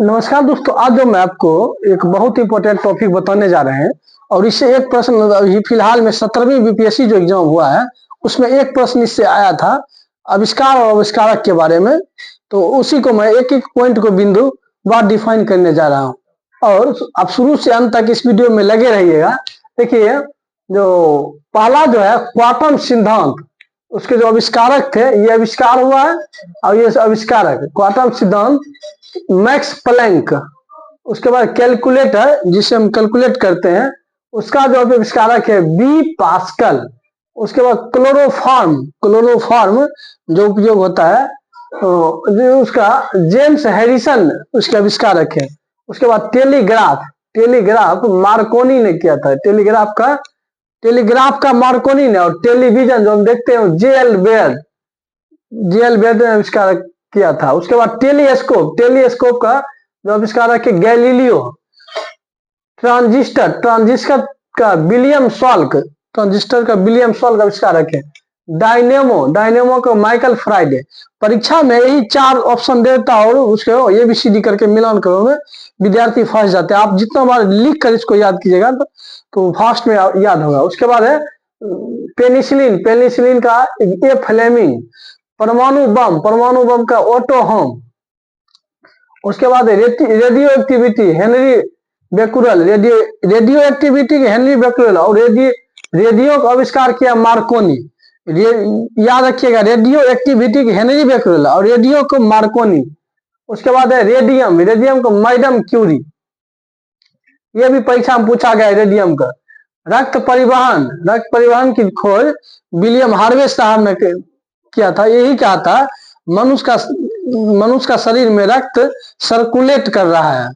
नमस्कार दोस्तों, आज जो मैं आपको एक बहुत इंपॉर्टेंट टॉपिक बताने जा रहे हैं और इससे एक प्रश्न अभी फिलहाल में 17वीं बीपीएससी जो एग्जाम हुआ है उसमें एक प्रश्न इससे आया था आविष्कार और आविष्कारक के बारे में। तो उसी को मैं एक एक पॉइंट को बिंदु बार डिफाइन करने जा रहा हूं और आप शुरू से अंत तक इस वीडियो में लगे रहिएगा। देखिए, जो पहला जो है क्वांटम सिद्धांत, उसके जो आविष्कारक थे, ये आविष्कार हुआ है और ये आविष्कारक क्वांटम सिद्धांत मैक्स प्लैंक। उसके बाद कैलकुलेटर, जिसे हम कैलकुलेट करते हैं, उसका जो आविष्कारक है बी पास्कल। उसके बाद क्लोरोफॉर्म जो उपयोग होता है जो उसका जेम्स हैरिसन उसके आविष्कारक है। उसके बाद टेलीग्राफ मार्कोनी ने किया था। टेलीग्राफ का मार्कोनी ने, और टेलीविजन जो हम देखते हैं जेएल बेयर ने आविष्कार किया था। उसके बाद टेलीस्कोप का जो आविष्कारक है गैलीलियो। ट्रांजिस्टर का विलियम सॉल्क आविष्कारक है। डायनेमो का माइकल फैराडे। परीक्षा में यही चार ऑप्शन देता और उसके ABCD करके मिलान करोगे, विद्यार्थी फंस जाते हैं। आप जितना बार लिख कर इसको याद कीजिएगा तो फास्ट में याद होगा। उसके बाद है पेनिसिलिन का ए फ्लेमिंग। परमाणु बम का ओटो होम। उसके बाद रेडियो एक्टिविटी हेनरी बेकुरल और रेडियो का आविष्कार किया मार्कोनी। याद रखिएगा, रेडियो एक्टिविटी हेनरी बेकुरल और रेडियो को मार्कोनी। उसके बाद है रेडियम को मैडम क्यूरी। ये भी परीक्षा में पूछा गया है रेडियम का। रक्त परिवहन की खोज विलियम हार्वे साहब ने किया था। यही कहा था मनुष्य का शरीर में रक्त सर्कुलेट कर रहा है,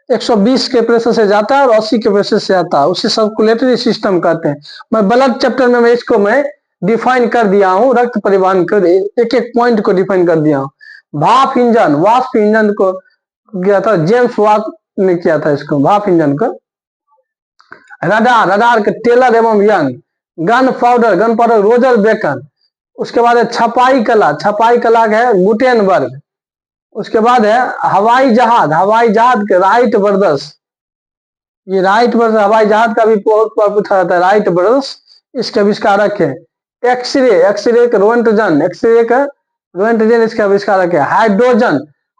120 के प्रेशर से जाता है और 80 के प्रेशर से आता है, उसे सर्कुलेटरी सिस्टम कहते हैं। मैं ब्लड चैप्टर में इसको मैं डिफाइन कर दिया हूं, रक्त परिवहन कर एक एक पॉइंट को डिफाइन कर दिया हूं। वाष्प इंजन को किया था जेम्स वाट ने किया था इसको, भाप इंजन को। रडार के टेलर एवं Young. Gun powder Roger Bacon. उसके बाद है छपाई कला है गुटेनबर्ग। उसके बाद है हवाई जहाज के राइट ब्रदर्स। ये राइट ब्रदर्स हवाई जहाज का भी बहुत पूछा जाता है, राइट ब्रदर्स इसके आविष्कारक है। एक्सरे का रोएंटजन इसका आविष्कारक है।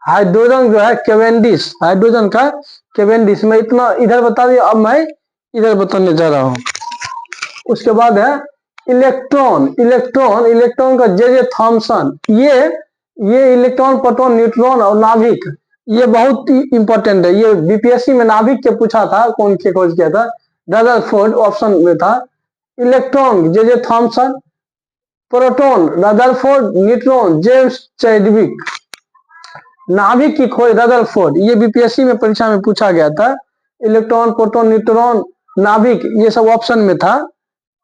हाइड्रोजन जो है केवेंडिश। मैं इतना इधर बता दिया, अब मैं इधर बताने जा रहा हूं। उसके बाद है इलेक्ट्रॉन का जे थॉमसन। ये इलेक्ट्रॉन, प्रोटॉन, न्यूट्रॉन और नाभिक, ये बहुत ही इंपॉर्टेंट है। ये बीपीएससी में नाभिक के पूछा था, कौन के खोज किया था? रदरफोर्ड ऑप्शन में था। Electron J Thomson, proton Rutherford, neutron James Chadwick. नाभिक की खोज रदरफोर्ड, ये बीपीएससी में परीक्षा में पूछा गया था। इलेक्ट्रॉन, प्रोटॉन, न्यूट्रॉन, नाभिक, ये सब ऑप्शन में था।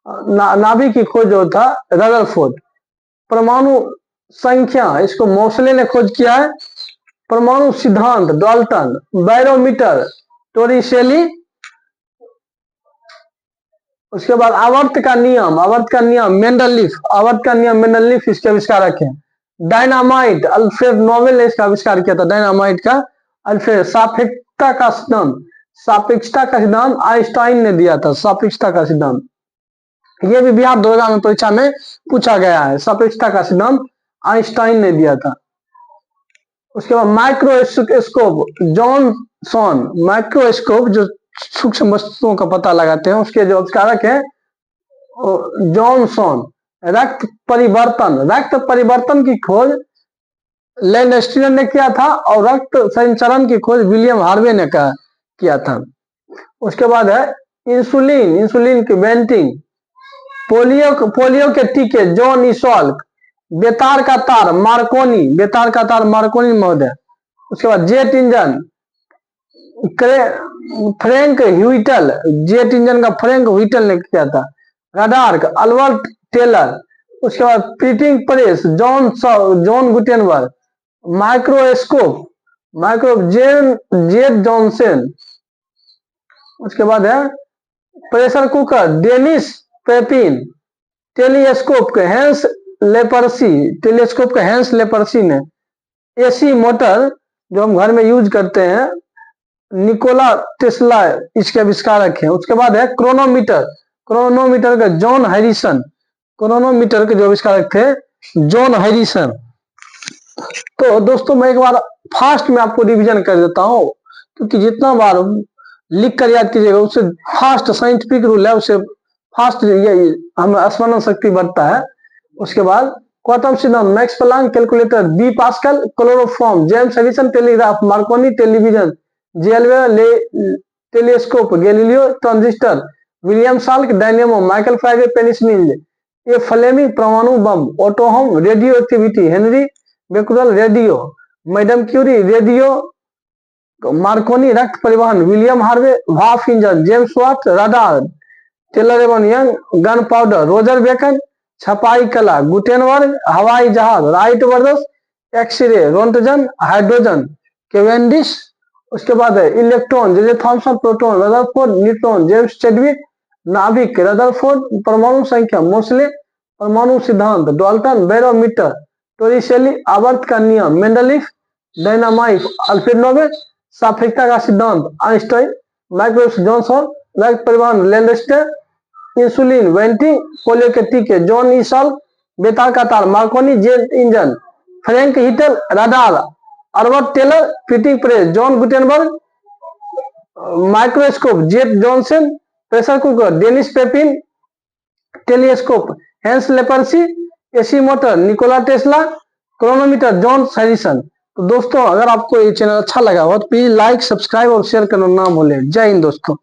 नाभिक की खोज जो था रदरफोर्ड। परमाणु संख्या, इसको मोसले ने खोज किया है। परमाणु सिद्धांत डाल्टन। Barometer Torricelli. उसके बाद आवर्त का नियम मेंडलीफ इसके आविष्कारक है। डायनामाइट अल्फ्रेड नोबेल ने इसका आविष्कार किया था, डायनामाइट का अल्फ्रेड। सापेक्षता का सिद्धांत आइंस्टाइन ने दिया था, सापेक्षता का सिद्धांत। ये भी बिहार दरोगा में परीक्षा में पूछा गया है, सापेक्षता का सिद्धांत आइंस्टाइन ने दिया था। उसके बाद माइक्रोस्कोप जॉनसन। माइक्रोस्कोप जो सूक्ष्म वस्तुओं का पता लगाते हैं, उसके जो आविष्कारक है जॉनसन। रक्त परिवर्तन की खोज लैंडस्टीनर ने किया था और रक्त संचरण की खोज विलियम हार्वे ने किया था। उसके बाद है इंसुलिन की बेंटिंग। पोलियो के टीके जॉन ईसॉल्क। बेतार का तार मार्कोनी महोदय। उसके बाद jet engine Frank Whittle. Jet engine का फ्रैंक ह्यूइटल ने किया था। रडार का अल्बर्ट टेलर। उसके बाद printing press John Gutenberg. Microscope Jet Johnson. उसके बाद है pressure cooker Denis Papin. Telescope के हैंस लेपर्सी ने। एसी मोटर जो हम घर में यूज करते हैं, निकोला टेस्ला इसके आविष्कारक हैं। उसके बाद है क्रोनोमीटर। क्रोनोमीटर का जॉन हैरिसन, क्रोनोमीटर के जो आविष्कारक थे जॉन हैरिसन। तो दोस्तों मैं एक बार फास्ट में आपको रिवीजन कर देता हूँ, क्योंकि जितना बार लिख कर याद कीजिएगा उससे फास्ट साइंटिफिक रूल है, उससे फास्ट हमें स्मरण शक्ति बढ़ता है। उसके बाद क्वांटम सिद्धांत, Max Planck calculator, B Pascal, chloroform, James Edison telegraph, Marconi television, जेएलवे telescope, Galileo transistor, William Salk dynamo, Michael Friday penicillin, A Fleming परमाणु bomb, Otto Hahn radio activity, Henry Becquerel radio, Madam Curie radio, Marconi रक्त परिवहन, William Harvey भाप engine, James Watt radar, Taylor एवं Young gun powder, Roger Bacon छपाई कला, Gutenberg हवाई जहाज, Wright brothers X-ray, Rontgen hydrogen, Cavendish. उसके बाद है electron, J Thomson proton, Rutherford neutron, James Chadwick नाभिक, रदरफोर्ड परमाणु संख्या, मोस्ले परमाणु सिद्धांत, डाल्टन बैरोमीटर, टोरिसेली आवर्त का नियम, मेंडलीफ डायनामाइट, अल्फ्रेड नोबेल सापेक्षता का सिद्धांत, आइंस्टाइन, माइक्रोवेव जॉनसन रक्त परिवहन, लैंडस्टर इंसुलिन, वेंटिंग पोलियो के टीके, जॉन ई साल्क बेताल का तार, Marconi jet engine, Frank Whittle radar, Albert Taylor printing press, John Gutenberg microscope, Jet Johnson pressure cooker, Denis Papin telescope, Hans Lippershey AC motor, Nikola Tesla chronometer, John Harrison. तो दोस्तों अगर आपको ये channel अच्छा लगा हो तो प्लीज लाइक सब्सक्राइब और शेयर करना ना भूलें। जय हिंद दोस्तों।